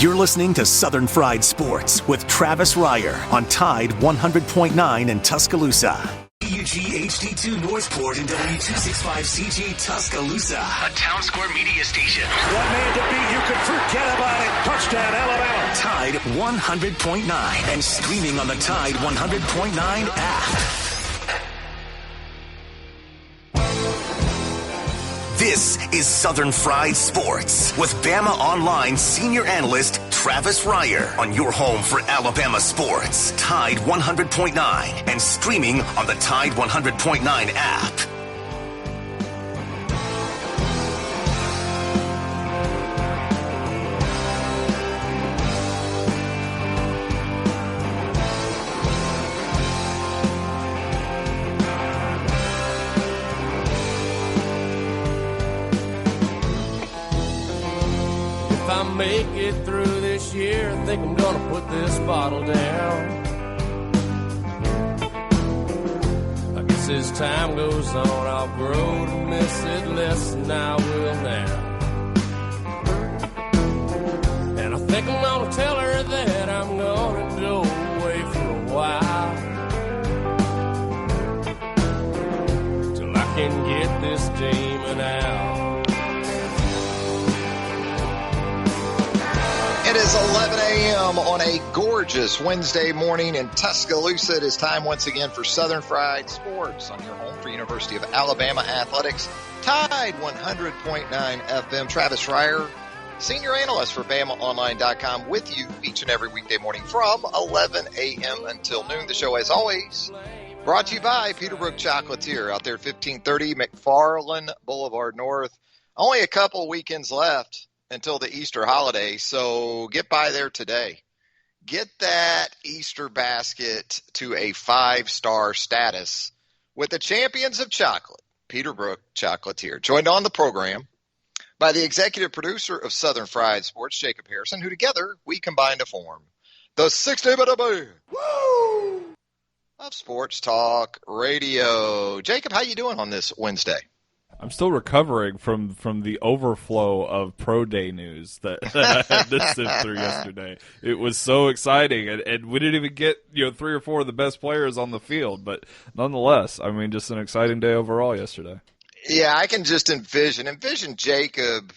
You're listening to Southern Fried Sports with Travis Reier on Tide 100.9 in Tuscaloosa. WG HD2 Northport and W265CG Tuscaloosa. A Town Square media station. One man to beat, you can forget about it. Touchdown, Alabama. Tide 100.9 and streaming on the Tide 100.9 app. This is Southern Fried Sports with Bama Online senior analyst Travis Reier on your home for Alabama sports. Tide 100.9 and streaming on the Tide 100.9 app. Make it through this year, I think I'm gonna put this bottle down. I guess as time goes on, I'll grow to miss it less than I will now. And I think I'm gonna tell her that I'm gonna go away for a while, till I can get this demon out. It is 11 a.m. on a gorgeous Wednesday morning in Tuscaloosa. It is time once again for Southern Fried Sports on your home for University of Alabama Athletics. Tide 100.9 FM. Travis Reier, senior analyst for BamaOnline.com, with you each and every weekday morning from 11 a.m. until noon. The show, as always, brought to you by Peterbrook Chocolatier out there at 1530 McFarland Boulevard North. Only a couple weekends left until the Easter holiday, so get by there today. Get that Easter basket to a 5-star status with the champions of chocolate, Peterbrook Chocolatier. Joined on the program by the executive producer of Southern Fried Sports, Jacob Harrison, who together we combine to form the 60-minute band of Sports Talk Radio. Jacob, how you doing on this Wednesday? I'm still recovering from the overflow of pro day news that I had to sift through yesterday. It was so exciting, and we didn't even get 3 or 4 of the best players on the field, but nonetheless, I mean, just an exciting day overall yesterday. Yeah, I can just envision Jacob,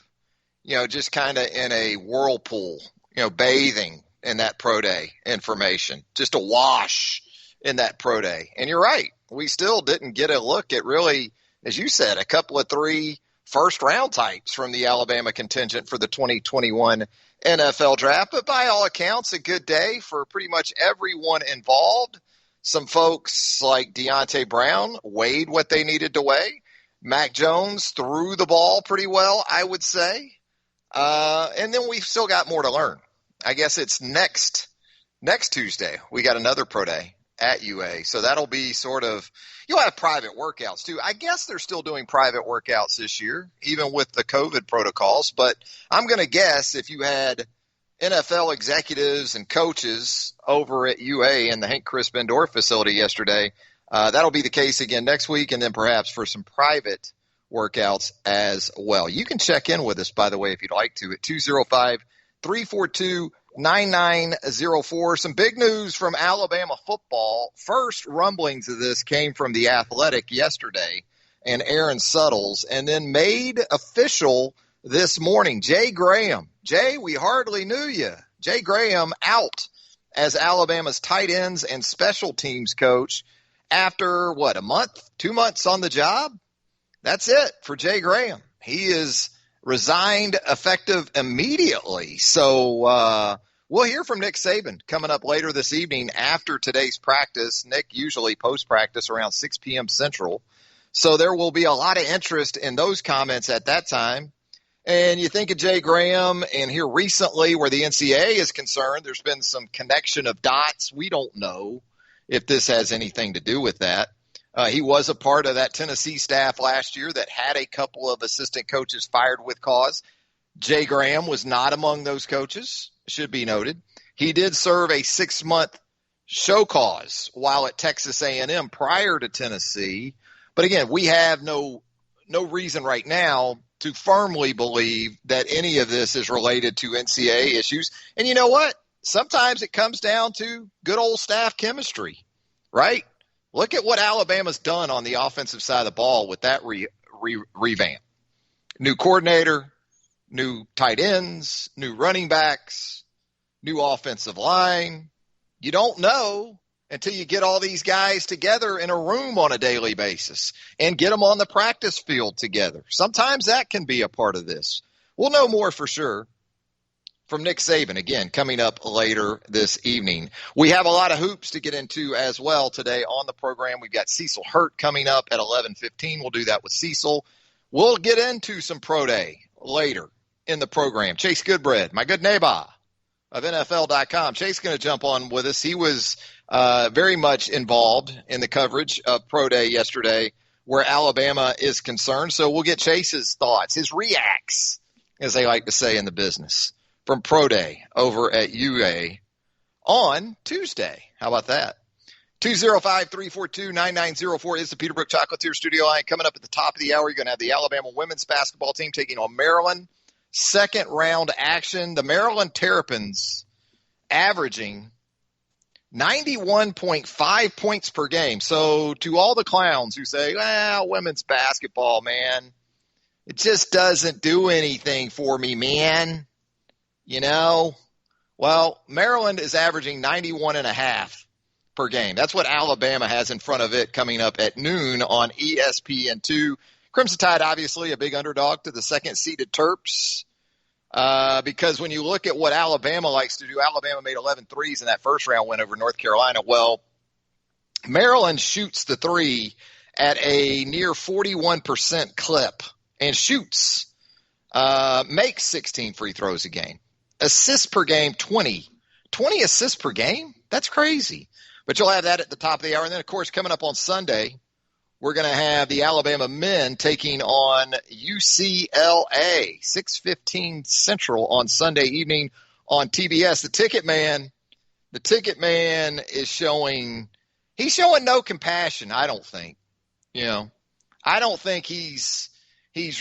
just kind of in a whirlpool, bathing in that pro day information, just a wash in that pro day. And you're right, we still didn't get a look at really, as you said, a couple of 3 first-round types from the Alabama contingent for the 2021 NFL Draft. But by all accounts, a good day for pretty much everyone involved. Some folks like Deontay Brown weighed what they needed to weigh. Mac Jones threw the ball pretty well, I would say. And then we've still got more to learn. I guess it's next Tuesday. We got another pro day at UA. So that'll be sort of – you'll have private workouts too. I guess they're still doing private workouts this year, even with the COVID protocols. But I'm going to guess if you had NFL executives and coaches over at UA in the Hank Crispin Indoor facility yesterday, that'll be the case again next week, and then perhaps for some private workouts as well. You can check in with us, by the way, if you'd like to, at 205-342-9904. Some big news from Alabama football. First rumblings of this came from The Athletic yesterday and Aaron Suttles, and then made official this morning. Jay Graham. Jay, we hardly knew you. Jay Graham out as Alabama's tight ends and special teams coach after, a month, 2 months on the job? That's it for Jay Graham. He is resigned effective immediately. So we'll hear from Nick Saban coming up later this evening after today's practice. Nick usually post-practice around 6 p.m. Central. So there will be a lot of interest in those comments at that time. And you think of Jay Graham, and here recently where the NCAA is concerned, there's been some connection of dots. We don't know if this has anything to do with that. He was a part of that Tennessee staff last year that had a couple of assistant coaches fired with cause. Jay Graham was not among those coaches, should be noted. He did serve a 6-month show cause while at Texas A&M prior to Tennessee. But again, we have no reason right now to firmly believe that any of this is related to NCAA issues. And you know what? Sometimes it comes down to good old staff chemistry, right? Look at what Alabama's done on the offensive side of the ball with that revamp. New coordinator, new tight ends, new running backs, new offensive line. You don't know until you get all these guys together in a room on a daily basis and get them on the practice field together. Sometimes that can be a part of this. We'll know more for sure from Nick Saban, again, coming up later this evening. We have a lot of hoops to get into as well today on the program. We've got Cecil Hurt coming up at 11:15. We'll do that with Cecil. We'll get into some pro day later in the program. Chase Goodbread, my good neighbor of NFL.com. Chase is going to jump on with us. He was very much involved in the coverage of pro day yesterday where Alabama is concerned. So we'll get Chase's thoughts, his reacts, as they like to say in the business, from pro day over at UA on Tuesday. How about that? 205-342-9904 is the Peterbrook Chocolatier studio line. Coming up at the top of the hour, you're going to have the Alabama women's basketball team taking on Maryland. Second round action. The Maryland Terrapins averaging 91.5 points per game. So to all the clowns who say, well, women's basketball, man, it just doesn't do anything for me, man. You know, well, Maryland is averaging 91.5 per game. That's what Alabama has in front of it coming up at noon on ESPN2. Crimson Tide, obviously, a big underdog to the second-seeded Terps because when you look at what Alabama likes to do, Alabama made 11 threes in that first-round win over North Carolina. Well, Maryland shoots the three at a near 41% clip and shoots, makes 16 free throws a game. Assists per game, 20. 20 assists per game? That's crazy. But you'll have that at the top of the hour. And then, of course, coming up on Sunday, we're going to have the Alabama men taking on UCLA, 6:15 Central on Sunday evening on TBS. The Ticket Man is showing no compassion, I don't think. You know, I don't think he's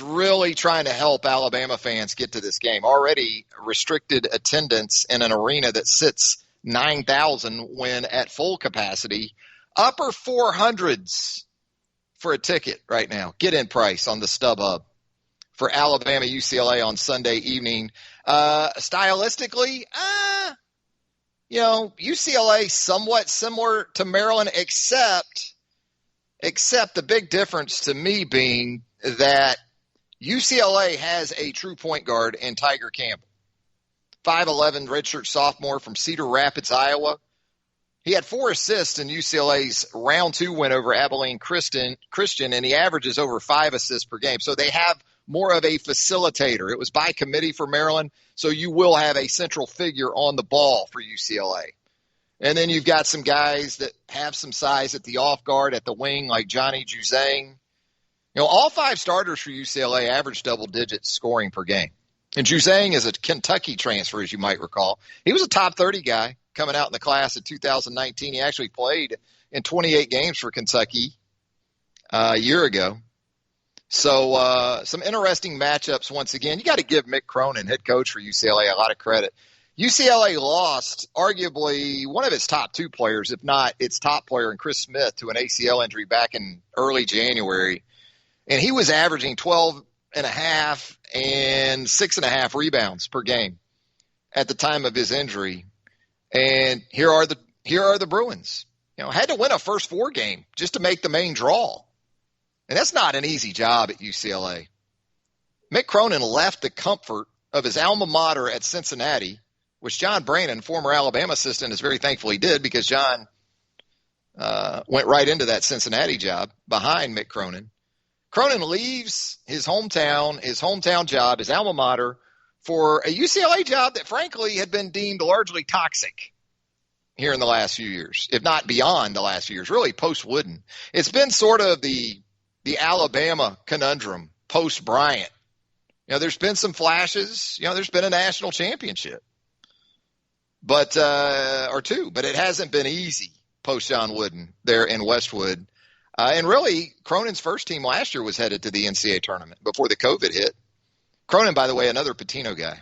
really trying to help Alabama fans get to this game. Already restricted attendance in an arena that sits 9,000 when at full capacity. Upper 400s for a ticket right now. Get in price on the StubHub for Alabama UCLA on Sunday evening. Stylistically, UCLA somewhat similar to Maryland, except the big difference to me being that UCLA has a true point guard in Tiger Campbell. 5'11", redshirt sophomore from Cedar Rapids, Iowa. He had 4 assists in UCLA's round 2 win over Abilene Christian, and he averages over 5 assists per game. So they have more of a facilitator. It was by committee for Maryland, so you will have a central figure on the ball for UCLA. And then you've got some guys that have some size at the off guard, at the wing, like Johnny Juzang. You know, all 5 starters for UCLA average double-digit scoring per game. And Juzang is a Kentucky transfer, as you might recall. He was a top 30 guy coming out in the class of 2019. He actually played in 28 games for Kentucky a year ago. So some interesting matchups once again. You got to give Mick Cronin, head coach for UCLA, a lot of credit. UCLA lost arguably one of its top 2 players, if not its top player, in Chris Smith, to an ACL injury back in early January. And he was averaging 12.5 and 6.5 rebounds per game at the time of his injury. And here are the Bruins. You know, had to win a first 4 game just to make the main draw. And that's not an easy job at UCLA. Mick Cronin left the comfort of his alma mater at Cincinnati, which John Brannon, former Alabama assistant, is very thankful he did, because John went right into that Cincinnati job behind Mick Cronin. Cronin leaves his hometown job, his alma mater, for a UCLA job that, frankly, had been deemed largely toxic here in the last few years, if not beyond the last few years, really post-Wooden. It's been sort of the Alabama conundrum post-Bryant. You know, there's been some flashes. You know, there's been a national championship, or 2, but it hasn't been easy post-John Wooden there in Westwood. And really, Cronin's first team last year was headed to the NCAA tournament before the COVID hit. Cronin, by the way, another Pitino guy.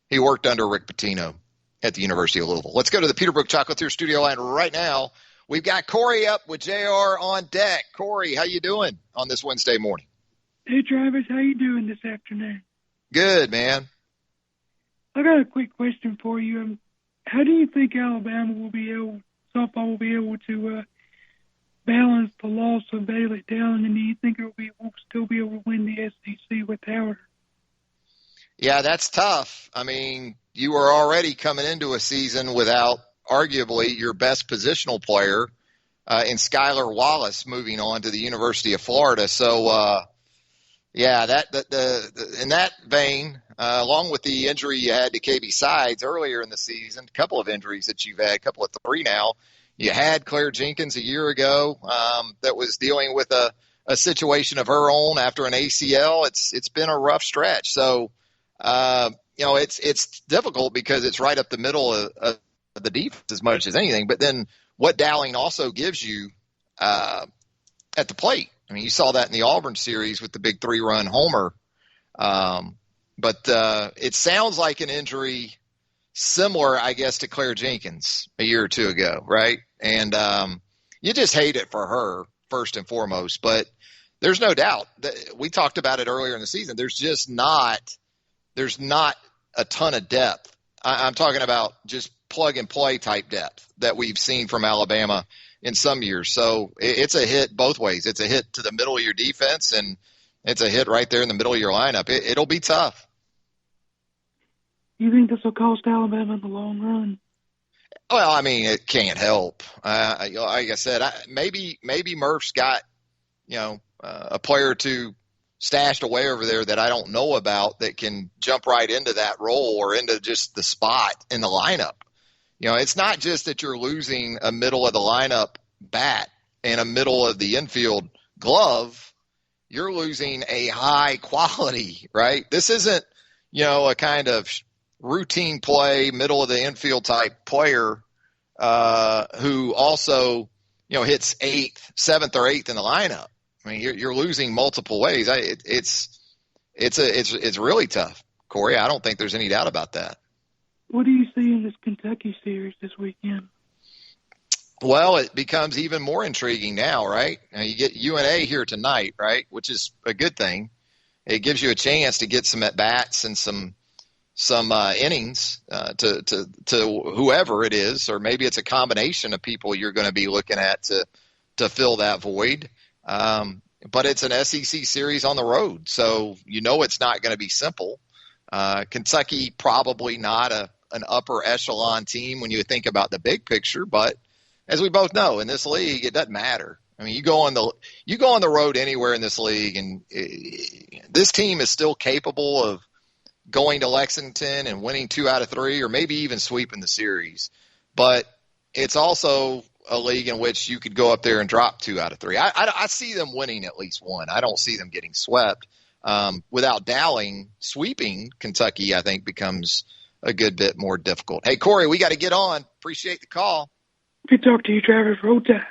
He worked under Rick Pitino at the University of Louisville. Let's go to the Peterbrook Chocolatier studio line right now. We've got Corey up with JR on deck. Corey, how you doing on this Wednesday morning? Hey, Travis, how you doing this afternoon? Good, man. I got a quick question for you. How do you think Alabama softball will be able to balance the loss of Bailey Dowling, and do you think we'll still be able to win the SEC without her? Yeah, that's tough. I mean, you were already coming into a season without arguably your best positional player in Skylar Wallace moving on to the University of Florida. So, yeah, in that vein, along with the injury you had to KB Sides earlier in the season, a couple of injuries that you've had, a couple of three now. You had Claire Jenkins a year ago that was dealing with a situation of her own after an ACL. It's been a rough stretch. So, it's difficult because it's right up the middle of the defense as much as anything. But then what Dowling also gives you at the plate. I mean, you saw that in the Auburn series with the big 3-run homer. But it sounds like an injury similar, I guess, to Claire Jenkins a year or two ago, right? And you just hate it for her, first and foremost. But there's no doubt that we talked about it earlier in the season. There's not a ton of depth. I'm talking about just plug-and-play type depth that we've seen from Alabama in some years. So it's a hit both ways. It's a hit to the middle of your defense, and it's a hit right there in the middle of your lineup. It'll be tough. You think this will cost Alabama in the long run? Well, I mean, it can't help. Like I said, maybe Murph's got, a player or two stashed away over there that I don't know about that can jump right into that role or into just the spot in the lineup. It's not just that you're losing a middle of the lineup bat and a middle of the infield glove. You're losing a high quality, right? This isn't, a kind of routine play, middle of the infield type player who also, hits seventh or eighth in the lineup. I mean, you're losing multiple ways. It's really tough, Corey. I don't think there's any doubt about that. What do you see in this Kentucky series this weekend? Well, it becomes even more intriguing now, right? Now you get UNA here tonight, right, which is a good thing. It gives you a chance to get some at-bats and some innings to whoever it is, or maybe it's a combination of people you're going to be looking at to fill that void. But it's an SEC series on the road, so it's not going to be simple. Kentucky probably not an upper echelon team when you think about the big picture, but as we both know, in this league, it doesn't matter. I mean, you go on the road anywhere in this league, and this team is still capable of going to Lexington and winning 2 out of 3, or maybe even sweeping the series. But it's also a league in which you could go up there and drop 2 out of 3. I see them winning at least one. I don't see them getting swept. Without Dowling, sweeping Kentucky, I think, becomes a good bit more difficult. Hey, Corey, we got to get on. Appreciate the call. Good talk to you, Travis. Roll Tide.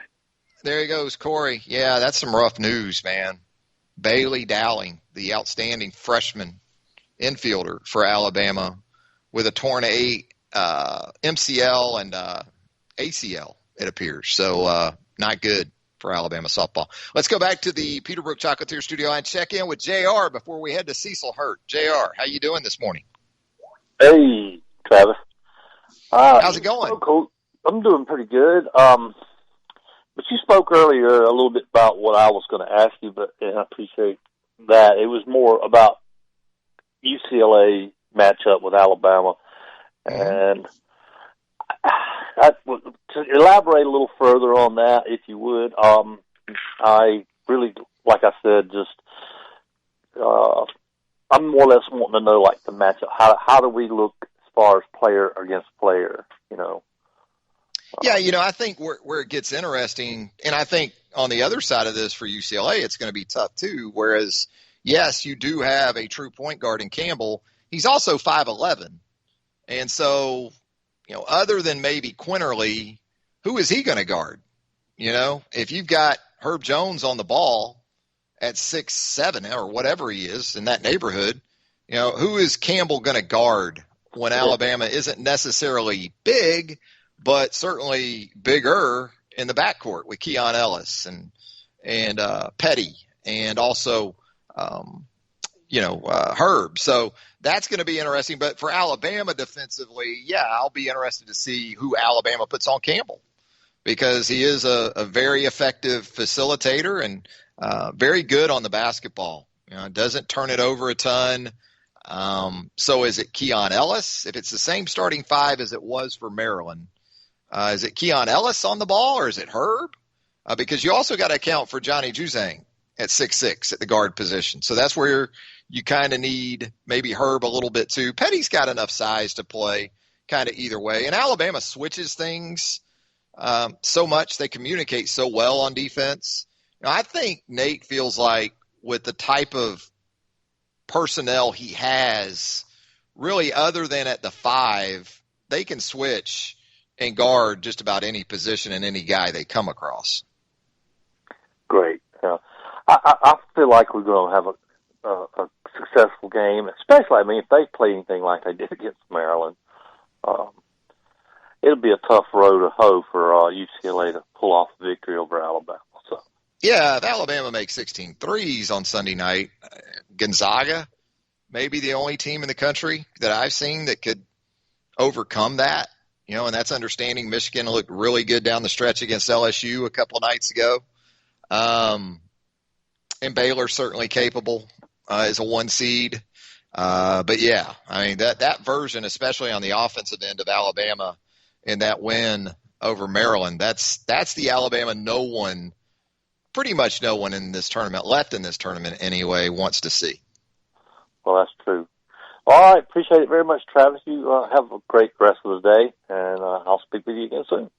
There he goes, Corey. Yeah, that's some rough news, man. Bailey Dowling, the outstanding freshman infielder for Alabama, with a torn MCL and ACL, it appears. So not good for Alabama softball. Let's go back to the Peterbrook Chocolatier studio and check in with JR before we head to Cecil Hurt. JR, how you doing this morning? Hey, Travis. How's it going? Cool. I'm doing pretty good. But you spoke earlier a little bit about what I was going to ask you, but I appreciate that. It was more about UCLA matchup with Alabama. And to elaborate a little further on that, if you would, I really, like I said, just I'm more or less wanting to know, like, the matchup. How do we look as far as player against player, Yeah, I think where it gets interesting, and I think on the other side of this for UCLA, it's going to be tough too, whereas, yes, you do have a true point guard in Campbell. He's also 5'11". And so, other than maybe Quinterly, who is he going to guard? If you've got Herb Jones on the ball at 6'7" or whatever he is in that neighborhood, who is Campbell going to guard when Alabama isn't necessarily big, but certainly bigger in the backcourt with Keon Ellis and Petty and also, Herb. So that's going to be interesting. But for Alabama defensively, I'll be interested to see who Alabama puts on Campbell, because he is a very effective facilitator and very good on the basketball. Doesn't turn it over a ton. So is it Keon Ellis? If it's the same starting five as it was for Maryland, is it Keon Ellis on the ball or is it Herb? Because you also got to account for Johnny Juzang at 6'6" at the guard position. So that's where you kind of need maybe Herb a little bit too. Petty's got enough size to play kind of either way. And Alabama switches things so much. They communicate so well on defense. I think Nate feels like with the type of personnel he has, really other than at the 5, they can switch and guard just about any position and any guy they come across. Great. I feel like we're going to have a successful game, especially, if they play anything like they did against Maryland. It'll be a tough row to hoe for UCLA to pull off a victory over Alabama. So. Yeah, if Alabama makes 16 threes on Sunday night, Gonzaga may be the only team in the country that I've seen that could overcome that. And that's understanding Michigan looked really good down the stretch against LSU a couple of nights ago. And Baylor's certainly capable as a 1 seed. But that version, especially on the offensive end of Alabama in that win over Maryland, that's the Alabama pretty much no one in this tournament, left in this tournament anyway, wants to see. Well, that's true. All right. Appreciate it very much, Travis. You have a great rest of the day, and I'll speak with you again soon.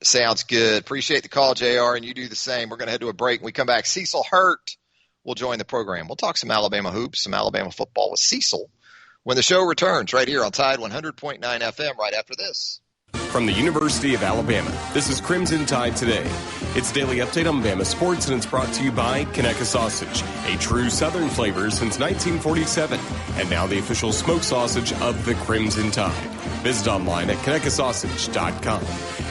Sounds good. Appreciate the call, JR, and you do the same. We're going to head to a break. When we come back, Cecil Hurt will join the program. We'll talk some Alabama hoops, some Alabama football with Cecil when the show returns right here on Tide 100.9 FM right after this. From the University of Alabama, this is Crimson Tide Today. It's a daily update on Bama sports, and it's brought to you by Conecuh Sausage, a true Southern flavor since 1947, and now the official smoked sausage of the Crimson Tide. Visit online at ConecuhSausage.com.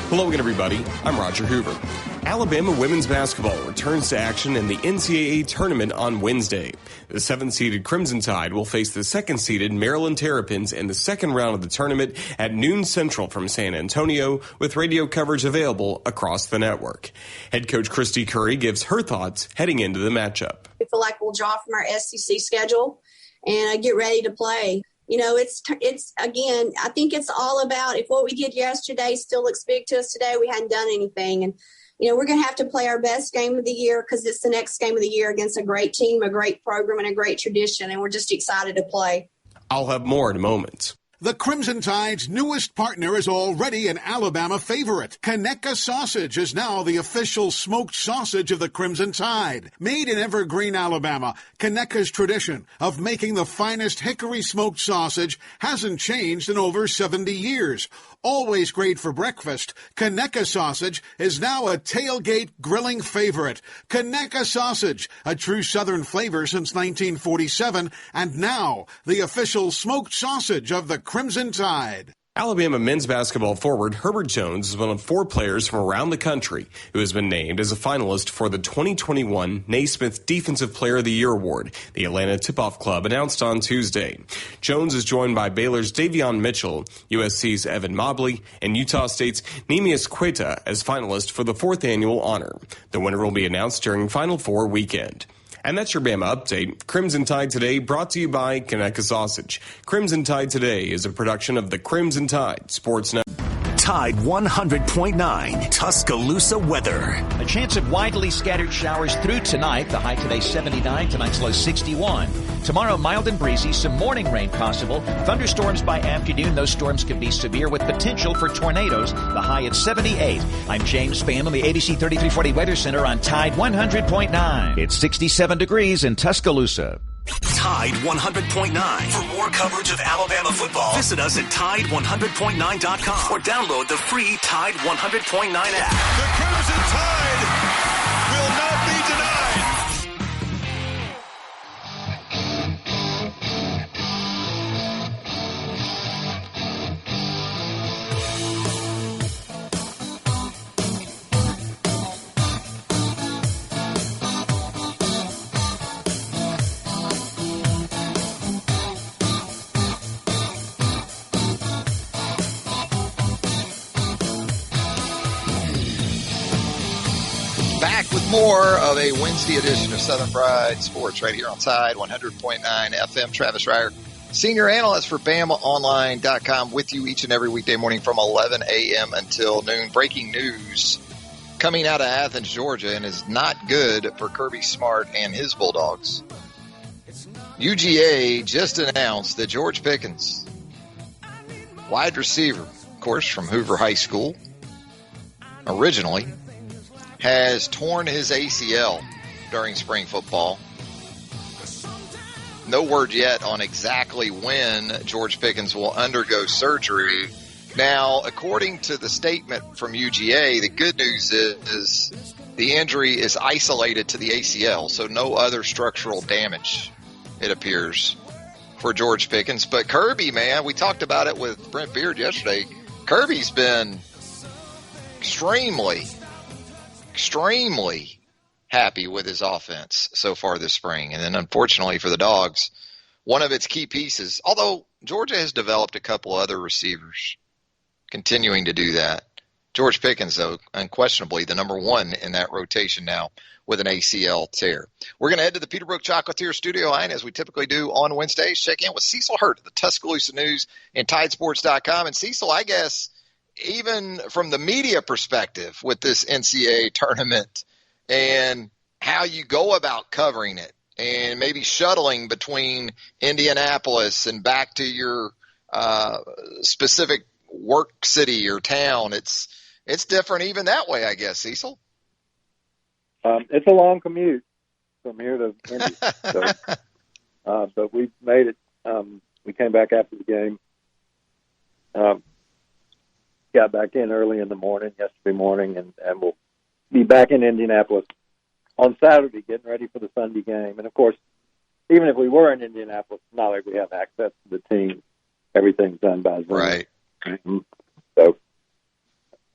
Hello again, everybody. I'm Roger Hoover. Alabama women's basketball returns to action in the NCAA tournament on Wednesday. The 7th-seeded Crimson Tide will face the 2nd-seeded Maryland Terrapins in the second round of the tournament at noon Central from San Antonio, with radio coverage available across the network. Head coach Christy Curry gives her thoughts heading into the matchup. We feel like we'll draw from our SEC schedule and get ready to play. It's again, I think it's all about if what we did yesterday still looks big to us today, we hadn't done anything. And we're going to have to play our best game of the year because it's the next game of the year against a great team, a great program, and a great tradition, and we're just excited to play. I'll have more in a moment. The Crimson Tide's newest partner is already an Alabama favorite. Conecuh Sausage is now the official smoked sausage of the Crimson Tide. Made in Evergreen, Alabama, Conecuh's tradition of making the finest hickory smoked sausage hasn't changed in over 70 years. Always great for breakfast, Conecuh Sausage is now a tailgate grilling favorite. Conecuh Sausage, a true Southern flavor since 1947, and now the official smoked sausage of the Crimson Tide. Alabama men's basketball forward Herbert Jones is one of 4 players from around the country who has been named as a finalist for the 2021 Naismith Defensive Player of the Year Award, the Atlanta Tip-Off Club announced on Tuesday. Jones is joined by Baylor's Davion Mitchell, USC's Evan Mobley, and Utah State's Neemias Queta as finalists for the 4th annual honor. The winner will be announced during Final Four weekend. And that's your Bama Update. Crimson Tide Today brought to you by Conecuh Sausage. Crimson Tide Today is a production of the Crimson Tide Sports Network. Tide 100.9 Tuscaloosa weather. A chance of widely scattered showers through tonight. The high today 79, tonight's low 61. Tomorrow mild and breezy, some morning rain possible. Thunderstorms by afternoon. Those storms could be severe with potential for tornadoes. The high at 78. I'm James Spann on the ABC 3340 Weather Center on Tide 100.9. It's 67 degrees in Tuscaloosa. Tide 100.9. For more coverage of Alabama football, visit us at Tide100.9.com or download the free Tide 100.9 app. The Crimson Tide will not be denied. More of a Wednesday edition of Southern Fried Sports right here on Tide 100.9 FM. Travis Reier, senior analyst for BamaOnline.com, with you each and every weekday morning from 11 a.m. until noon. Breaking news coming out of Athens, Georgia, and is not good for Kirby Smart and his Bulldogs. UGA just announced that George Pickens, wide receiver, of course, from Hoover High School, originally, has torn his ACL during spring football. No word yet on exactly when George Pickens will undergo surgery. Now, according to the statement from UGA, the good news is the injury is isolated to the ACL, so no other structural damage, it appears, for George Pickens. But Kirby, man, we talked about it with Brent Beard yesterday. Kirby's been extremely happy with his offense so far this spring. And then unfortunately for the Dogs, one of its key pieces, although Georgia has developed a couple other receivers continuing to do that. George Pickens, though, unquestionably the number one in that rotation now with an ACL tear. We're going to head to the Peterbrook Chocolatier studio line as we typically do on Wednesdays. Check in with Cecil Hurt of the Tuscaloosa News and TideSports.com. And Cecil, I guess, even from the media perspective with this NCAA tournament and how you go about covering it and maybe shuttling between Indianapolis and back to your specific work city or town, it's different even that way, I guess, Cecil. It's a long commute from here to Indy. But we made it. We came back after the game. Got back in early in the morning, yesterday morning, and we'll be back in Indianapolis on Saturday, getting ready for the Sunday game. And, of course, even if we were in Indianapolis, it's not like we have access to the team. Everything's done by Zoom. Right. So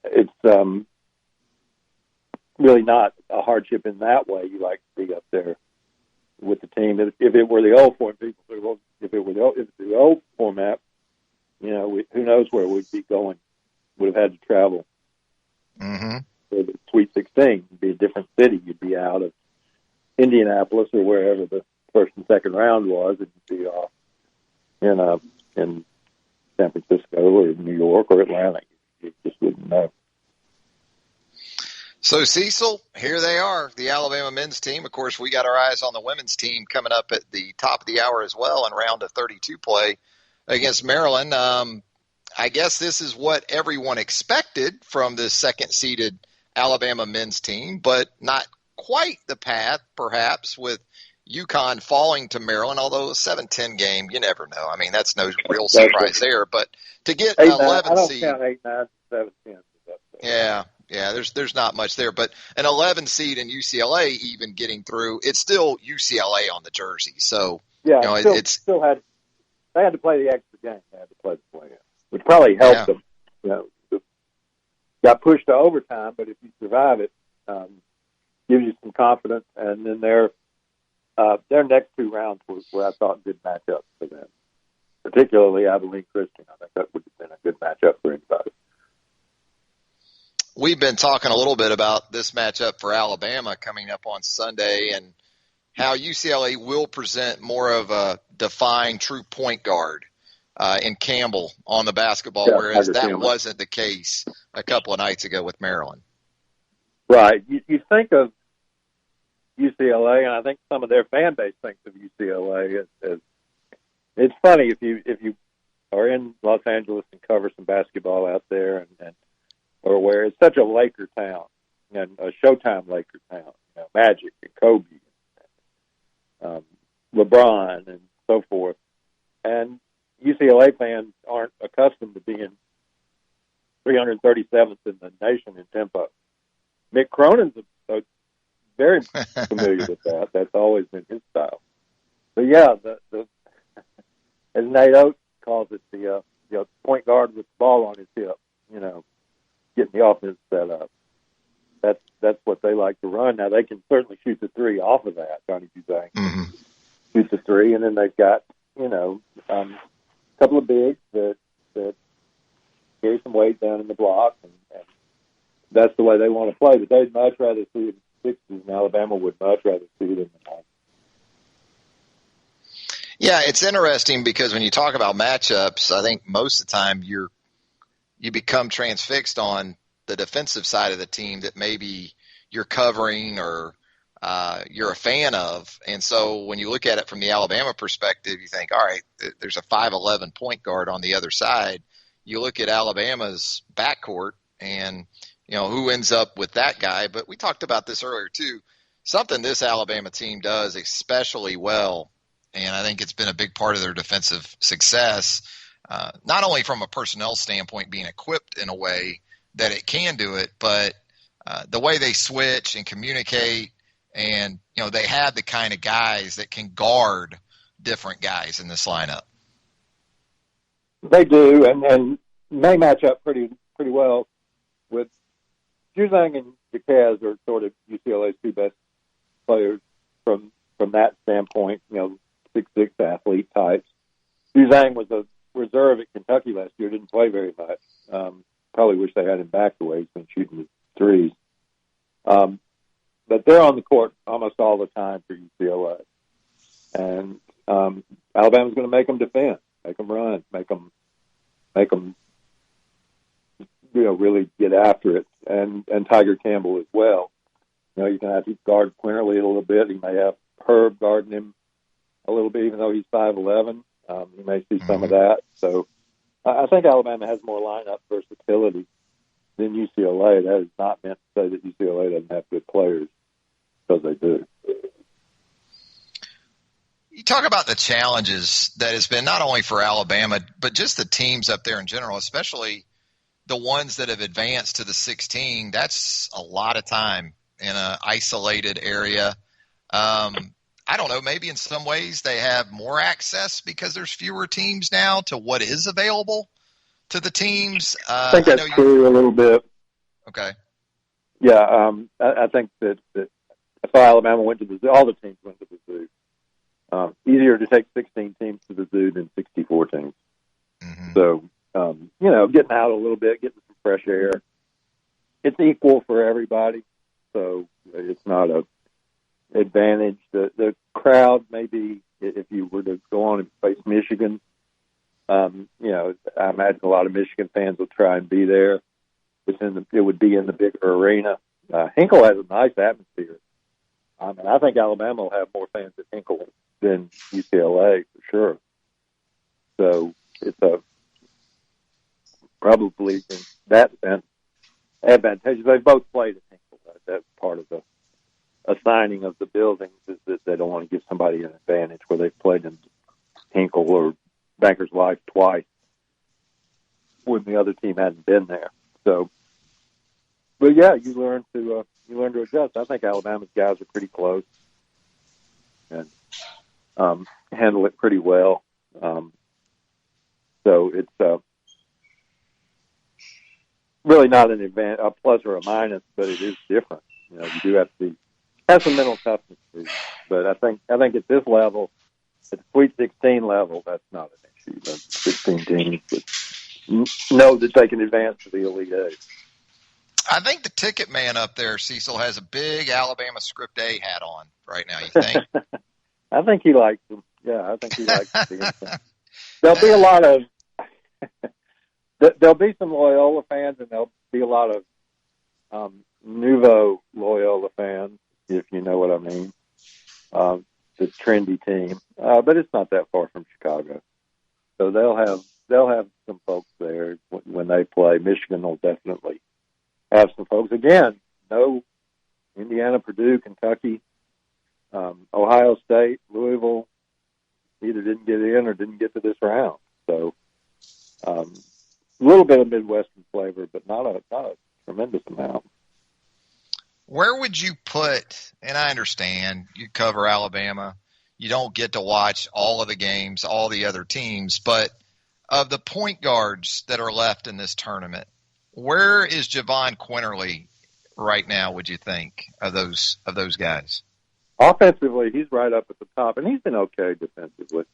it's really not a hardship in that way. You like to be up there with the team. If it were the old format, if it were the old format, you know, who knows where we'd be going. Would have had to travel for the Sweet 16. It'd be a different city. You'd be out of Indianapolis or wherever the first and second round was, and you'd be off in San Francisco or New York or Atlanta. You just wouldn't know. So, Cecil, here they are, the Alabama men's team. Of course, we got our eyes on the women's team coming up at the top of the hour as well in round of 32 play against Maryland. I guess this is what everyone expected from this second-seeded Alabama men's team, but not quite the path, perhaps, with UConn falling to Maryland, although a 7-10 game, you never know. I mean, that's no real surprise there. But to get an 11 seed. I don't count 8, 9, 7, 10. Yeah, there's not much there. But an 11 seed in UCLA even getting through, it's still UCLA on the jersey. So, yeah, they had to play the extra game. They had to play the play-in, which probably helped them. You know, got pushed to overtime, but if you survive it, gives you some confidence. And then their next two rounds were I thought good matchups for them, particularly Abilene Christian. I think that would have been a good matchup for anybody. We've been talking a little bit about this matchup for Alabama coming up on Sunday and how UCLA will present more of a defined true point guard in Campbell on the basketball, whereas that wasn't the case a couple of nights ago with Maryland. Right. You think of UCLA, and I think some of their fan base thinks of UCLA as it's funny if you are in Los Angeles and cover some basketball out there and or where it's such a Laker town and a Showtime Laker town, you know, Magic and Kobe, LeBron and so forth. And UCLA fans aren't accustomed to being 337th in the nation in tempo. Mick Cronin's very familiar with that. That's always been his style. But yeah, the as Nate Oates calls it, the point guard with the ball on his hip, you know, getting the offense set up. That's what they like to run. Now they can certainly shoot the three off of that. Johnny Juzang shoots the three, and then they've got a couple of bigs that carry some weight down in the block, and that's the way they want to play. But they'd much rather see a and Alabama would much rather see them than Yeah, it's interesting because when you talk about matchups, I think most of the time you become transfixed on the defensive side of the team that maybe you're covering or you're a fan of. And so when you look at it from the Alabama perspective, you think, all right, there's a 5'11" point guard on the other side. You look at Alabama's backcourt and, who ends up with that guy. But we talked about this earlier too. Something this Alabama team does especially well, and I think it's been a big part of their defensive success, not only from a personnel standpoint being equipped in a way that it can do it, but the way they switch and communicate, and they have the kind of guys that can guard different guys in this lineup. They do, and may match up pretty well with Juzang and Jaquez are sort of UCLA's two best players from that standpoint. 6'6" athlete types. Juzang was a reserve at Kentucky last year, didn't play very much. Probably wish they had him back the way he's been shooting his threes. But they're on the court almost all the time for UCLA. And Alabama's going to make them defend, make them run, make them really get after it. And Tiger Campbell as well. You're going to have to guard Quinterly a little bit. He may have Herb guarding him a little bit, even though he's 5'11". You may see some of that. So I think Alabama has more lineup versatility than UCLA. That is not meant to say that UCLA doesn't have good players, because they do. You talk about the challenges that has been not only for Alabama, but just the teams up there in general, especially the ones that have advanced to the 16. That's a lot of time in an isolated area. I don't know, maybe in some ways they have more access because there's fewer teams now to what is available to the teams. I think that's true a little bit. Okay. Yeah, I think that if Alabama went to the zoo, all the teams went to the zoo. Easier to take 16 teams to the zoo than 64 teams. Mm-hmm. So, getting out a little bit, getting some fresh air. It's equal for everybody, so it's not a advantage. The crowd, maybe if you were to go on and face Michigan, I imagine a lot of Michigan fans will try and be there. It would be in the bigger arena. Hinkle has a nice atmosphere. I think Alabama will have more fans at Hinkle than UCLA for sure. So it's probably in that sense advantageous. They both played at Hinkle. That's part of the assigning of the buildings, is that they don't want to give somebody an advantage where they've played in Hinkle or Bankers Life twice when the other team hadn't been there. So, but yeah, you learn to adjust. I think Alabama's guys are pretty close and handle it pretty well. So it's really not an advantage, a plus or a minus, but it is different. You do have to have some mental toughness too. But I think at this level, at the Sweet 16 level, that's not an issue. The 16 teams that know that they can advance to the Elite Eight. I think the ticket man up there, Cecil, has a big Alabama Script A hat on right now, you think? I think he likes them. Yeah, I think he likes them. There'll be a lot of there'll be some Loyola fans, and there'll be a lot of Nouveau Loyola fans, if you know what I mean. The trendy team, but it's not that far from Chicago, so they'll have some folks there when they play. Michigan will definitely have some folks. Again, no Indiana, Purdue, Kentucky, Ohio State, Louisville either didn't get in or didn't get to this round. So a little bit of Midwestern flavor, but not a tremendous amount. Where would you put, and I understand you cover Alabama, you don't get to watch all of the games, all the other teams, but of the point guards that are left in this tournament, where is Javon Quinterly right now, would you think, of those guys? Offensively, he's right up at the top, and he's been okay defensively.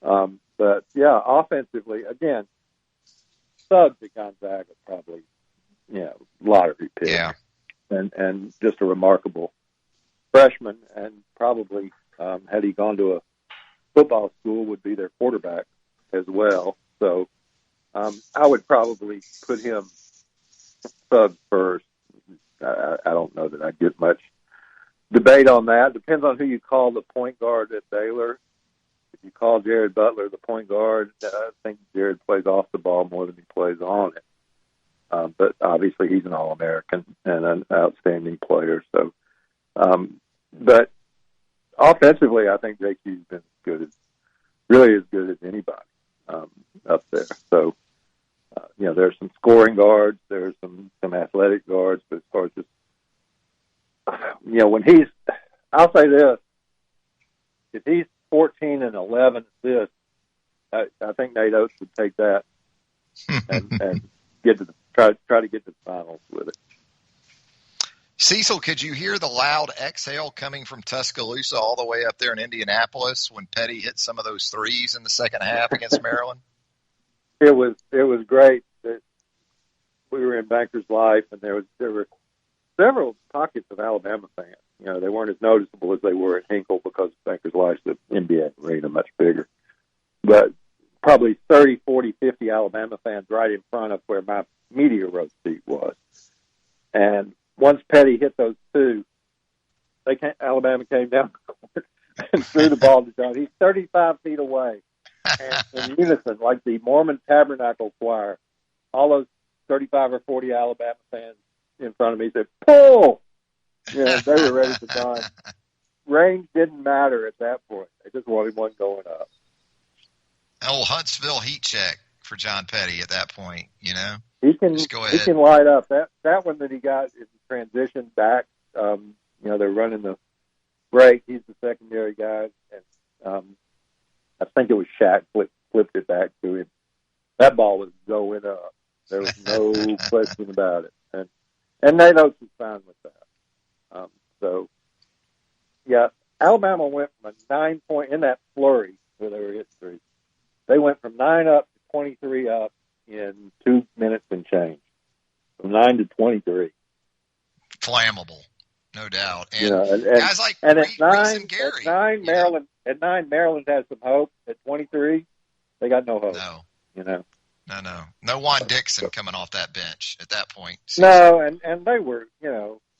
But, yeah, offensively, again, subs at Gonzaga probably, lottery pick. Yeah. And just a remarkable freshman, and probably had he gone to a football school, would be their quarterback as well. So I would probably put him sub first. I don't know that I'd get much debate on that. Depends on who you call the point guard at Baylor. If you call Jared Butler the point guard, I think Jared plays off the ball more than he plays on it. But obviously he's an All-American and an outstanding player. So, but offensively, I think JQ's been really as good as anybody up there. So, there's some scoring guards, there's some athletic guards, but as far as just, when I'll say this, if he's 14 and 11 assists, I think Nate Oates would take that and get to try to get to the finals with it. Cecil, could you hear the loud exhale coming from Tuscaloosa all the way up there in Indianapolis when Petty hit some of those threes in the second half against Maryland? It was great that we were in Bankers Life, and there were several pockets of Alabama fans. They weren't as noticeable as they were at Hinkle because Bankers Life's the NBA arena, much bigger. But probably 30, 40, 50 Alabama fans right in front of where my media row seat was. And once Petty hit those two, Alabama came down the court and threw the ball to John. He's 35 feet away. And in unison, like the Mormon Tabernacle Choir, all those 35 or 40 Alabama fans in front of me said, "Pull!" They were ready to die. Range didn't matter at that point. They just wanted one going up. Old Huntsville heat check for John Petty at that point, He can light up. That one that he got is a transition back. They're running the break. He's the secondary guy. And I think it was Shaq flipped it back to him. That ball was going up. There was no question about it. And Nate Oates was fine with that. Alabama went from a 9-point in that flurry where they were hit three. They went from 9 up to 23 up in 2 minutes and change. From 9 to 23. Flammable, no doubt. And, guys like Reese and Gary. At 9, Maryland has some hope. At 23, they got no hope. No Juan Dixon coming off that bench at that point. No, and they were,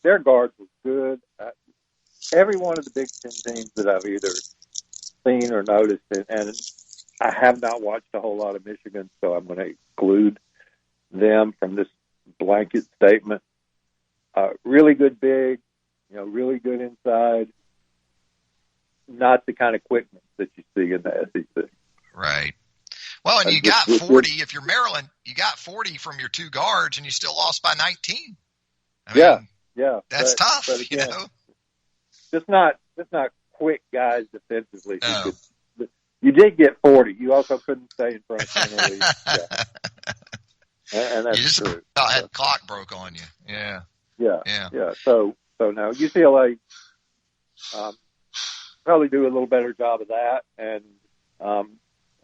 their guards were good. Every one of the Big Ten teams that I've either seen or noticed, and I have not watched a whole lot of Michigan, so I'm going to exclude them from this blanket statement. Really good big, really good inside. Not the kind of quickness that you see in the SEC. Right. Well, and you got 40. If you're Maryland, you got 40 from your two guards, and you still lost by 19. Yeah. That's tough, but again, Just not quick guys defensively. No. You did get 40. You also couldn't stay in front of penalties. And that's true. That clock broke on you. Yeah. So now UCLA probably do a little better job of that, and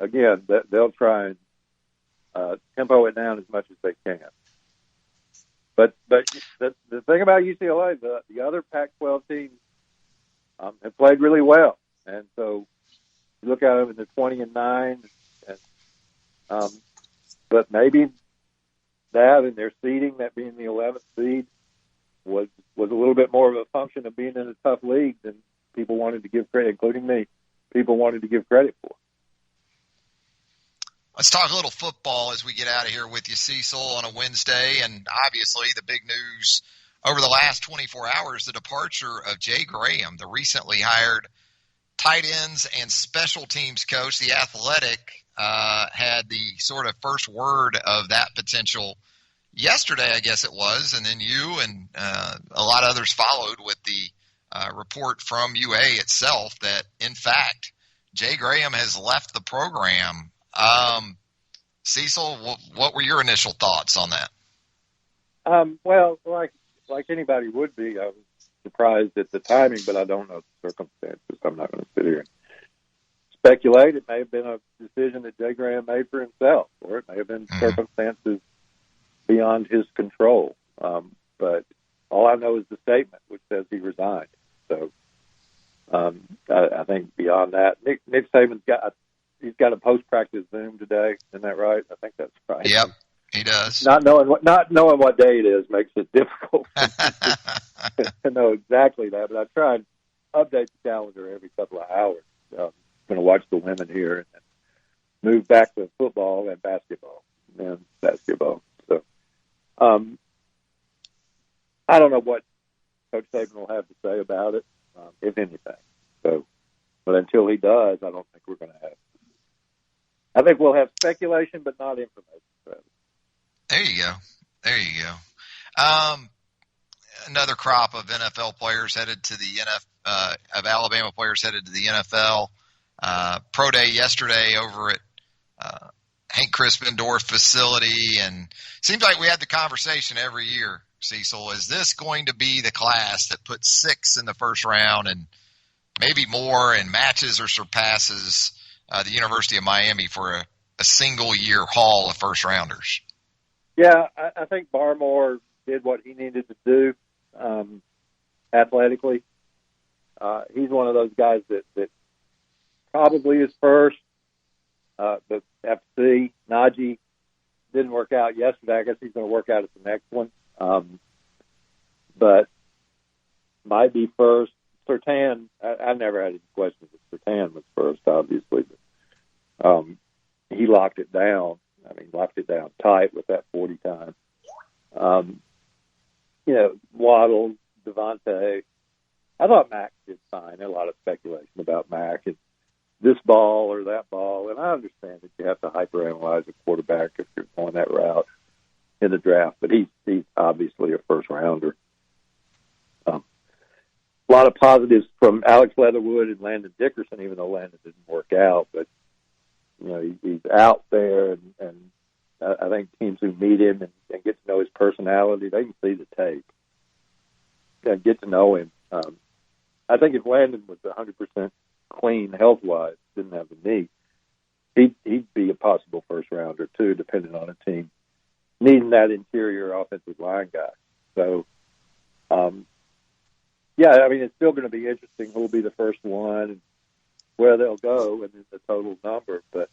again, they'll try and tempo it down as much as they can. But the thing about UCLA, the other Pac-12 teams have played really well, and so you look at them in the 20-9, but maybe that and their seeding, that being the 11th seed, was a little bit more of a function of being in a tough league than people wanted to give credit, including me. People wanted to give credit for. Let's talk a little football as we get out of here with you, Cecil, on a Wednesday. And obviously the big news over the last 24 hours, the departure of Jay Graham, the recently hired tight ends and special teams coach. The Athletic had the sort of first word of that potential yesterday, I guess it was. And then you and a lot of others followed with the report from UA itself that, in fact, Jay Graham has left the program. Cecil, what were your initial thoughts on that? Well, like anybody would be, I was surprised at the timing, but I don't know the circumstances. I'm not going to sit here and speculate. It may have been a decision that Jay Graham made for himself, or it may have been circumstances beyond his control. But all I know is the statement, which says he resigned. So I think beyond that, Nick Saban's got a post-practice Zoom today. Isn't that right? I think that's right. Yep, he does. Not knowing what day it is makes it difficult to know exactly that. But I try and update the calendar every couple of hours. I'm going to watch the women here and move back to football and basketball. So, I don't know what Coach Saban will have to say about it, if anything. So, but until he does, I don't think we're going to have. I think we'll have speculation, but not information. There you go. Another crop of NFL players headed to the of Alabama players headed to the NFL. Pro Day yesterday over at Hank Crispendorf facility, and seems like we had the conversation every year, Cecil. Is this going to be the class that puts 6 in the first round and maybe more and matches or surpasses the University of Miami for a single year haul of first rounders? Yeah, I think Barmore did what he needed to do athletically. He's one of those guys that probably is first. But FC Najee didn't work out yesterday. I guess he's going to work out at the next one. But might be first. Surtain, I never had any questions if Surtain was first, obviously. But, he locked it down. Locked it down tight with that 40 time. Waddle, Devontae. I thought Mac did fine. There a lot of speculation about Mac and this ball or that ball. And I understand that you have to hyperanalyze a quarterback if you're going that route in the draft. But he's obviously a first rounder. A lot of positives from Alex Leatherwood and Landon Dickerson, even though Landon didn't work out. But, he's out there, and I think teams who meet him and get to know his personality, they can see the tape and get to know him. I think if Landon was 100% clean health-wise, didn't have the knee, he'd be a possible first-rounder, too, depending on a team needing that interior offensive line guy. So, it's still going to be interesting who'll be the first one and where they'll go and then the total number. But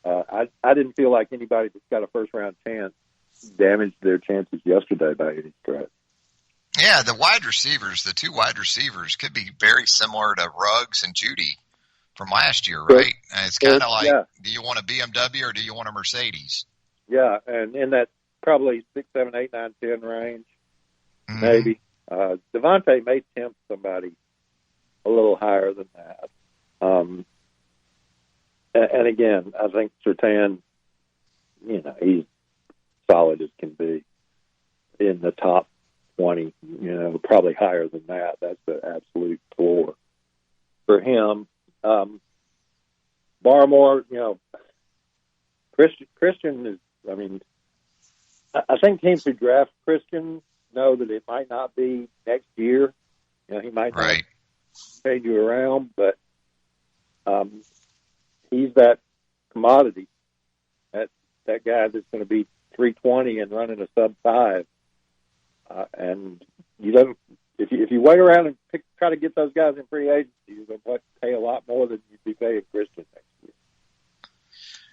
I didn't feel like anybody that's got a first-round chance damaged their chances yesterday by any stretch. Yeah, the two wide receivers could be very similar to Ruggs and Judy from last year, right? And it's kind of like, do you want a BMW or do you want a Mercedes? Yeah, and in that probably 6, 7, 8, 9, 10 range, maybe. Devontae may tempt somebody a little higher than that. And again, I think Surtain, he's solid as can be in the top 20, probably higher than that. That's the absolute floor for him. Barmore, Christian is, I think teams who draft Christian know that it might not be next year. He might not change you around, but he's that commodity, that guy that's going to be 320 and running a sub-5. And if you wait around and try to get those guys in free agency, you're going to pay a lot more than you'd be paying Christian next year.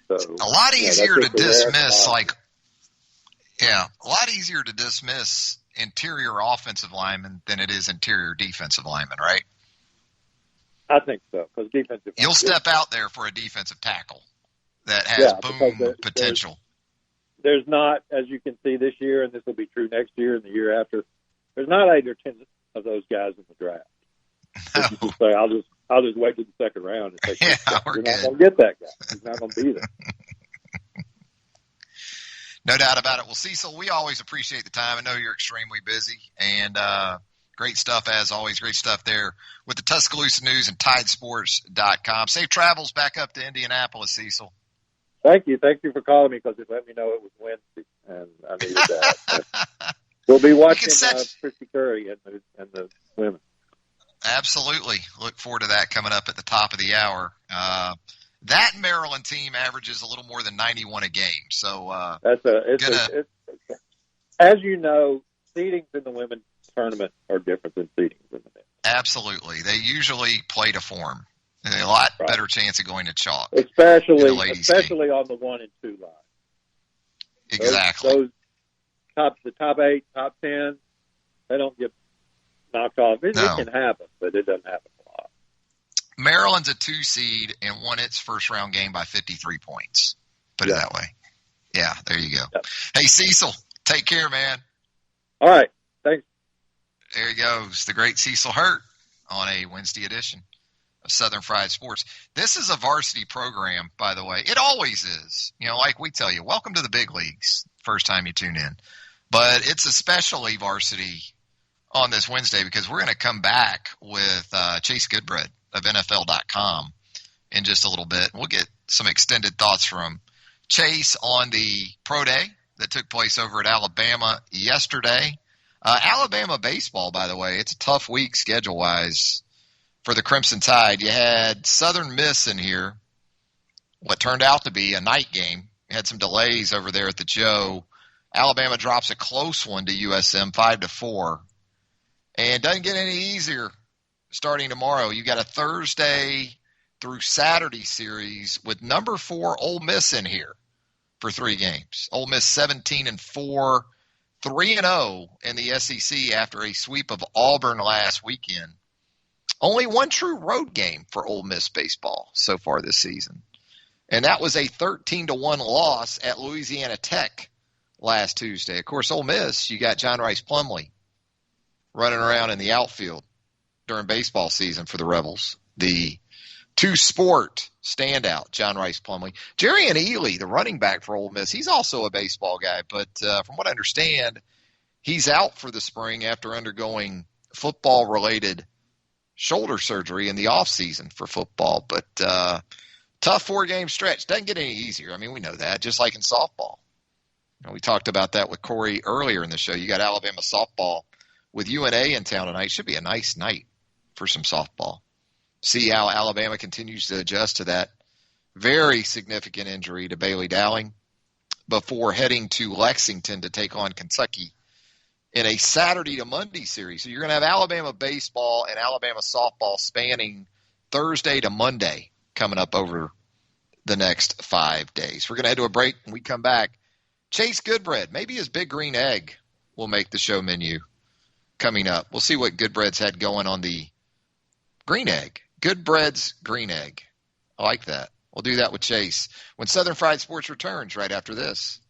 So, a lot easier to dismiss, a lot easier to dismiss interior offensive linemen than it is interior defensive linemen, right? I think so, because defensive. You'll step out there for a defensive tackle that has boom potential. There's not, as you can see this year, and this will be true next year and the year after. There's not 8 or 10 of those guys in the draft. No. You just say, I'll just wait to the second round and take you're not going to get that guy. He's not going to be there. No doubt about it. Well, Cecil, we always appreciate the time. I know you're extremely busy, and great stuff as always. Great stuff there with the Tuscaloosa News and TideSports.com. Safe travels back up to Indianapolis, Cecil. Thank you. Thank you for calling me because it let me know it was Wednesday, and I needed that. We'll be watching Christy Curry and the women. Absolutely. Look forward to that coming up at the top of the hour. That Maryland team averages a little more than 91 a game. So as you know, seedings in the women's tournament are different than seedings, isn't it? Absolutely. They usually play to form. A lot better chance of going to chalk. Especially on the 1 and 2 line. Exactly. The top 8, top 10, they don't get knocked off. It can happen, but it doesn't happen a lot. Maryland's a 2 seed and won its first round game by 53 points. Put it that way. Yeah, there you go. Yep. Hey, Cecil, take care, man. All right. Thanks. There he goes. The great Cecil Hurt on a Wednesday edition of Southern Fried Sports. This is a varsity program, by the way. It always is. Like we tell you, welcome to the big leagues, first time you tune in. But it's especially varsity on this Wednesday because we're going to come back with Chase Goodbread of NFL.com in just a little bit. We'll get some extended thoughts from Chase on the pro day that took place over at Alabama yesterday. Alabama baseball, by the way, it's a tough week schedule-wise for the Crimson Tide. You had Southern Miss in here, what turned out to be a night game. You had some delays over there at the Joe. Alabama drops a close one to USM 5-4. And doesn't get any easier starting tomorrow. You got a Thursday through Saturday series with number 4 Ole Miss in here for 3 games. Ole Miss 17-4, 3-0 in the SEC after a sweep of Auburn last weekend. Only one true road game for Ole Miss baseball so far this season. And that was a 13-1 loss at Louisiana Tech last Tuesday. Of course, Ole Miss, you got John Rice Plumlee running around in the outfield during baseball season for the Rebels. The two-sport standout, John Rice Plumlee. Jerry and Ely, the running back for Ole Miss, he's also a baseball guy, but from what I understand, he's out for the spring after undergoing football-related shoulder surgery in the offseason for football. But tough 4-game stretch. Doesn't get any easier. I mean, we know that, just like in softball. We talked about that with Corey earlier in the show. You got Alabama softball with UNA in town tonight. Should be a nice night for some softball. See how Alabama continues to adjust to that very significant injury to Bailey Dowling before heading to Lexington to take on Kentucky in a Saturday to Monday series. So you're going to have Alabama baseball and Alabama softball spanning Thursday to Monday coming up over the next 5 days. We're going to head to a break. When we come back, Chase Goodbread, maybe his Big Green Egg will make the show menu coming up. We'll see what Goodbread's had going on the Green Egg. Goodbread's Green Egg. I like that. We'll do that with Chase when Southern Fried Sports returns right after this.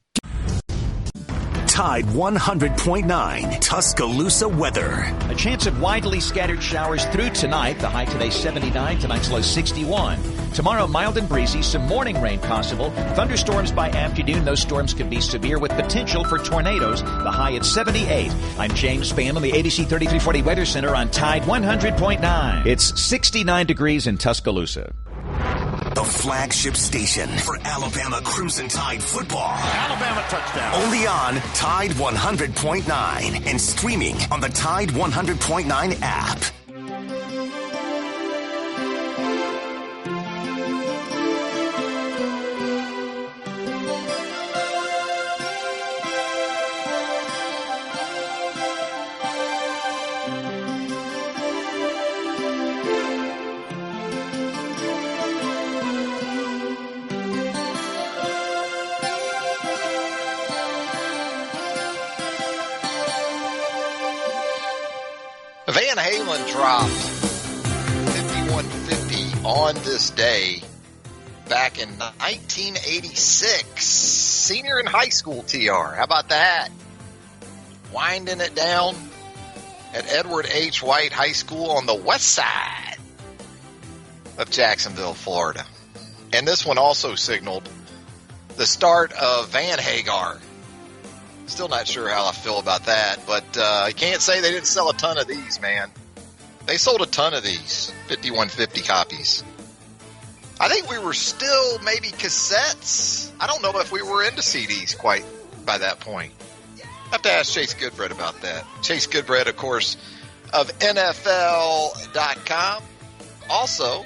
Tide 100.9 Tuscaloosa weather. A chance of widely scattered showers through tonight. The high today 79, tonight's low 61. Tomorrow mild and breezy, some morning rain possible. Thunderstorms by afternoon. Those storms could be severe with potential for tornadoes. The high at 78. I'm James Spann on the ABC 3340 Weather Center on Tide 100.9. It's 69 degrees in Tuscaloosa. The flagship station for Alabama Crimson Tide football. Alabama touchdown. Only on Tide 100.9 and streaming on the Tide 100.9 app. Van Halen dropped 5150 on this day back in 1986. Senior in high school, TR. How about that? Winding it down at Edward H. White High School on the west side of Jacksonville, Florida. And this one also signaled the start of Van Hagar. Still not sure how I feel about that, but I can't say they didn't sell a ton of these, man. They sold a ton of these 5150 copies. I think we were still maybe cassettes. I don't know if we were into CDs quite by that point. I have to ask Chase Goodbread about that. Chase Goodbread, of course, of NFL.com. Also,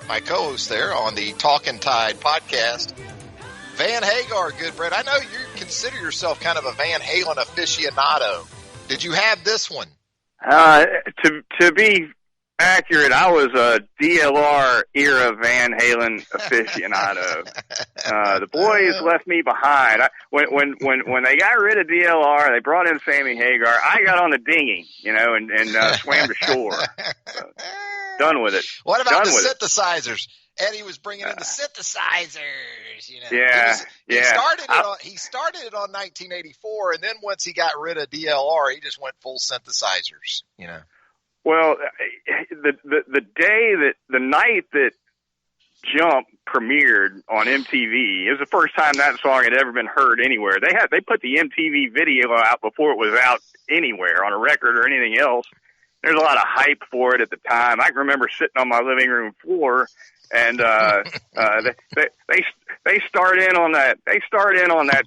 my co-host there on the Talkin' Tide podcast. Van Hagar, Goodbread. I know you consider yourself kind of a Van Halen aficionado. Did you have this one To be accurate, I was a DLR era Van Halen aficionado. The boys left me behind. When they got rid of DLR, they brought in Sammy Hagar. I got on the dinghy, and swam to shore. So, done with it. What about done the synthesizers? Eddie was bringing in the synthesizers. Yeah. He started it on 1984, and then once he got rid of DLR, he just went full synthesizers. Well, the night that Jump premiered on MTV, it was the first time that song had ever been heard anywhere. They put the MTV video out before it was out anywhere on a record or anything else. There's a lot of hype for it at the time. I can remember sitting on my living room floor, and they start in on that. They start in on that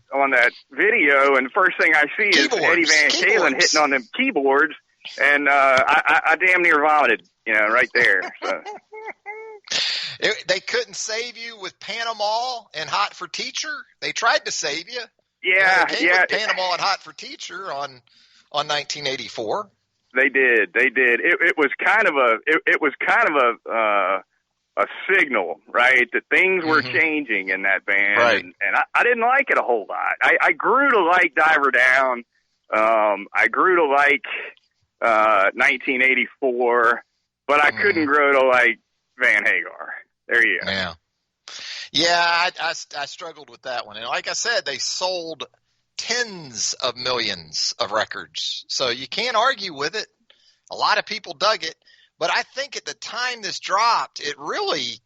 video, and the first thing I see is Eddie Van Halen hitting on them keyboards. And I damn near vomited, right there. So. They couldn't save you with Panama and Hot for Teacher. They tried to save you. Yeah, with Panama and Hot for Teacher on 1984. They did. It was kind of a signal, right, that things were changing in that band, right. and I didn't like it a whole lot. I grew to like Diver Down. I grew to like 1984, but I couldn't grow to like Van Hagar. There you go. Yeah, I struggled with that one. And like I said, they sold tens of millions of records, so you can't argue with it. A lot of people dug it, but I think at the time this dropped, it really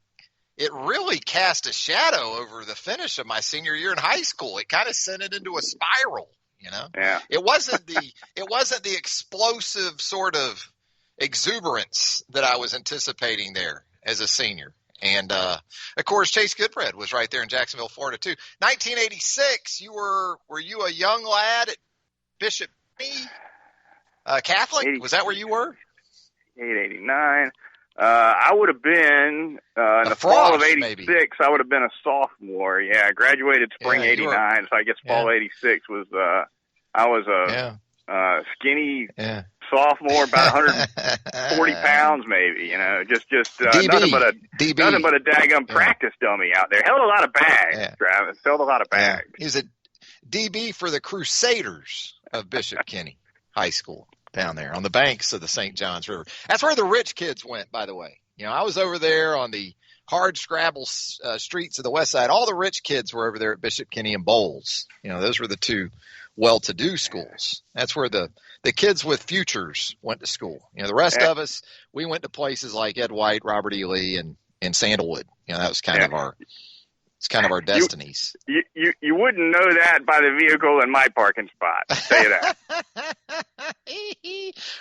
cast a shadow over the finish of my senior year in high school. It kind of sent it into a spiral. Yeah. It wasn't the explosive sort of exuberance that I was anticipating there as a senior. And of course, Chase Goodbread was right there in Jacksonville, Florida too. 1986, were you a young lad at Bishop Catholic? Was that where you were? 89. I would have been in the fall of 86. Maybe. I would have been a sophomore. Yeah, I graduated spring 89, so I guess fall 86 was. I was a skinny sophomore, about 140 pounds, maybe. Just nothing but a daggum practice dummy out there. Held a lot of bags, Travis. Held a lot of bags. He was a DB for the Crusaders of Bishop Kenny High School. Down there on the banks of the St. Johns River. That's where the rich kids went, by the way. I was over there on the hard scrabble streets of the west side. All the rich kids were over there at Bishop Kenny and Bowles. Those were the two well-to-do schools. That's where the kids with futures went to school. The rest of us, we went to places like Ed White, Robert E. Lee, and Sandalwood. That was kind of our destinies. You wouldn't know that by the vehicle in my parking spot. I'll tell you that.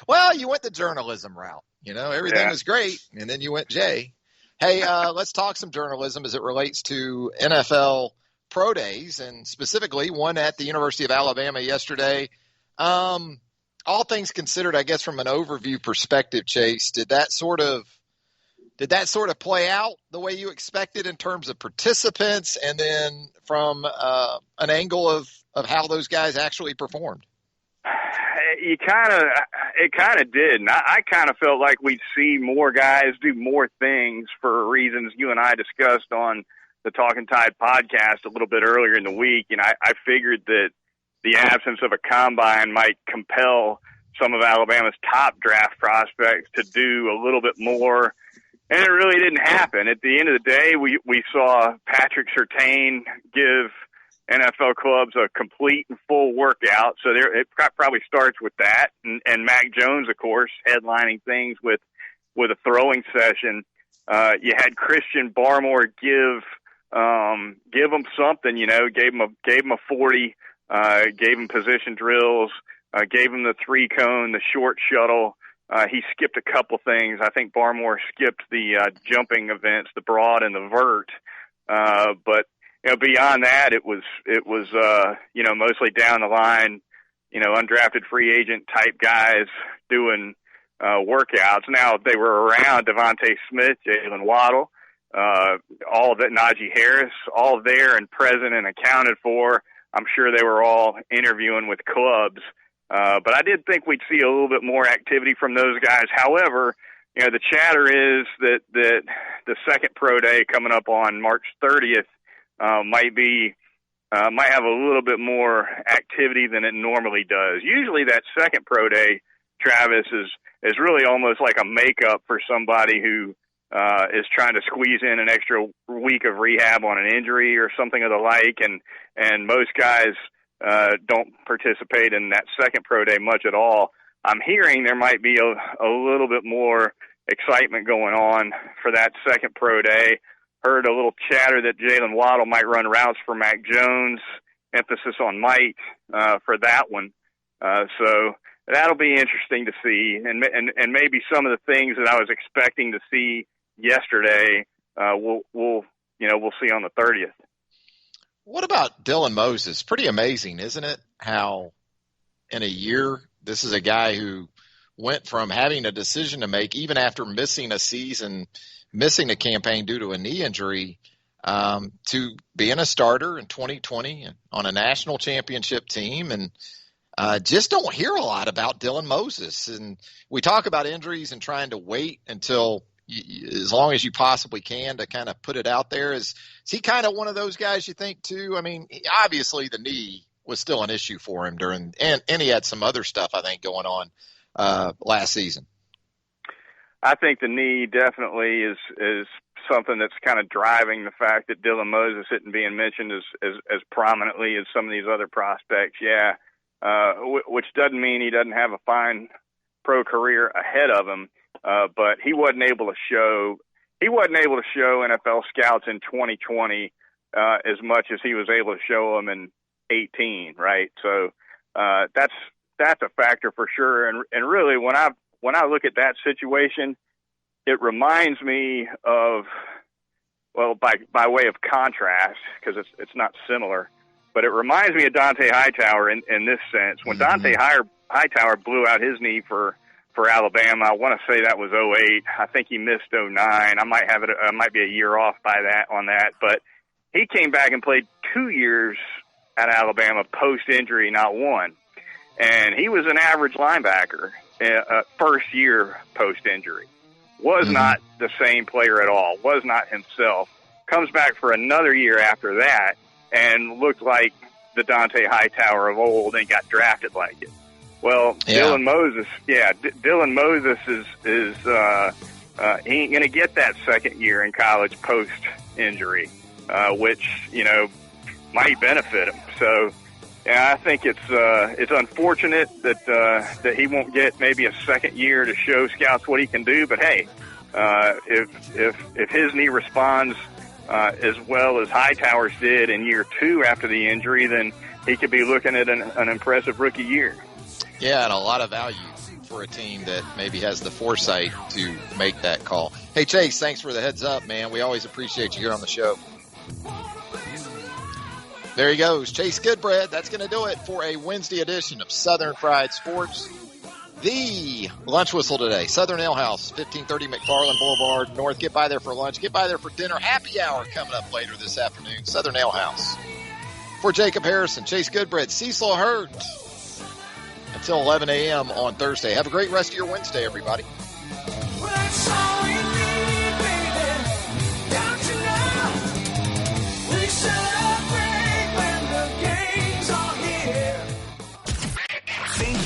Well, you went the journalism route. Everything was great, and then you went Jay. Hey, let's talk some journalism as it relates to NFL Pro Days, and specifically one at the University of Alabama yesterday. All things considered, I guess from an overview perspective, Chase, did that sort of play out the way you expected in terms of participants, and then from an angle of how those guys actually performed? It kind of did. And I kind of felt like we'd see more guys do more things for reasons you and I discussed on the Talking Tide podcast a little bit earlier in the week. I figured that the absence of a combine might compel some of Alabama's top draft prospects to do a little bit more. And it really didn't happen. At the end of the day, we saw Patrick Surtain give NFL clubs a complete and full workout. So it probably starts with that. And Mac Jones, of course, headlining things with a throwing session. You had Christian Barmore give them something, gave them a 40, gave them position drills, gave them the 3-cone, the short shuttle. He skipped a couple things. I think Barmore skipped the jumping events, the broad and the vert. But beyond that, it was mostly down the line, undrafted free agent type guys doing workouts. Now they were around Devontae Smith, Jalen Waddle, all of it, Najee Harris, all there and present and accounted for. I'm sure they were all interviewing with clubs. But I did think we'd see a little bit more activity from those guys. However, the chatter is that the second pro day coming up on March 30th might have a little bit more activity than it normally does. Usually that second pro day, Travis, is really almost like a makeup for somebody who is trying to squeeze in an extra week of rehab on an injury or something of the like, and most guys don't participate in that second pro day much at all. I'm hearing there might be a little bit more excitement going on for that second pro day. Heard a little chatter that Jalen Waddle might run routes for Mac Jones, emphasis on might for that one. So that'll be interesting to see, and maybe some of the things that I was expecting to see yesterday, we'll see on the 30th. What about Dylan Moses? Pretty amazing, isn't it? How in a year, this is a guy who went from having a decision to make, even after missing a season, missing a campaign due to a knee injury, to being a starter in 2020 on a national championship team. And just don't hear a lot about Dylan Moses. And we talk about injuries and trying to wait until as long as you possibly can to kind of put it out there. Is he kind of one of those guys you think too? I mean, obviously the knee was still an issue for him and he had some other stuff I think going on last season. I think the knee definitely is something that's kind of driving the fact that Dylan Moses isn't being mentioned as prominently as some of these other prospects. Yeah. Which doesn't mean he doesn't have a fine pro career ahead of him. But he wasn't able to show NFL scouts in 2020 as much as he was able to show them in 18, right? So that's a factor for sure. And really, when I look at that situation, it reminds me of, well, by way of contrast, because it's not similar, but it reminds me of Dont'a Hightower in this sense. When Dont'a Hightower blew out his knee for Alabama, I want to say that was 2008. I think he missed 2009. I might be a year off on that, but he came back and played 2 years at Alabama post-injury, not one. And he was an average linebacker first year post-injury. Was not the same player at all, was not himself. Comes back for another year after that and looked like the Dont'a Hightower of old and got drafted like it. Well, yeah. Dylan Moses is he ain't going to get that second year in college post-injury, which, might benefit him. So, yeah, I think it's unfortunate that he won't get maybe a second year to show scouts what he can do. But hey, if his knee responds as well as Hightower's did in year 2 after the injury, then he could be looking at an impressive rookie year. Yeah, and a lot of value for a team that maybe has the foresight to make that call. Hey, Chase, thanks for the heads up, man. We always appreciate you here on the show. There he goes, Chase Goodbread. That's going to do it for a Wednesday edition of Southern Fried Sports. The lunch whistle today, Southern Ale House, 1530 McFarland Boulevard North. Get by there for lunch. Get by there for dinner. Happy hour coming up later this afternoon, Southern Ale House. For Jacob Harrison, Chase Goodbread, Cecil Hurt. Until 11 a.m. on Thursday. Have a great rest of your Wednesday, everybody.